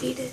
வீடு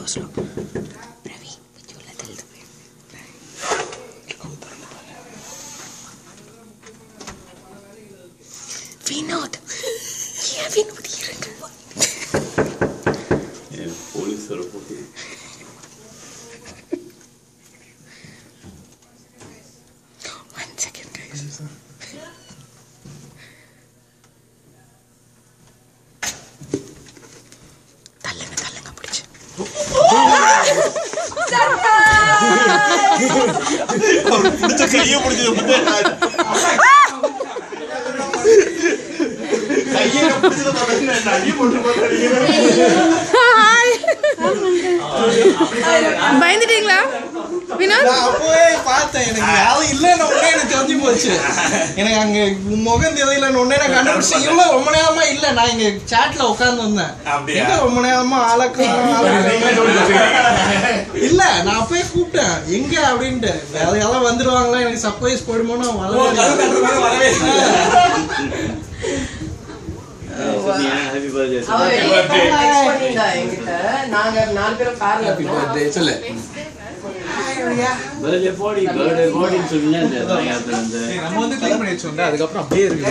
slow Ravi pichulla teldu Vinod irunga police report one second guys தள்ளுங்க பிடிச்சு பிடிச்ச கையை பிடிச்சது பயந்துட்டீங்களா வினோத்? அப்பவே பார்த்தேன் எனக்கு யாரும் இல்லைன்னு உடனே எனக்கு தெரிஞ்சு போச்சு. எனக்கு அங்க முகம் தெரியலன்னு உடனே நான் கண்டுபிடிச்சேன். இவ்வளவு ரொம்ப நேரமா இல்ல, நான் இங்க சாட்ல உட்கார்ந்து வந்தேன். ரொம்ப நேரமா இல்ல, நான் அப்பவே கூப்பிட்டேன் எங்க அப்படின்ட்டு. வேற யாரும் வந்துருவாங்களா, எனக்கு சர்ப்ரைஸ் போயிடுமோன்னு வரவே நம்ம வந்து கிளீன் பண்ணி வச்சோம், அதுக்கப்புறம் அப்படியே இருக்கு.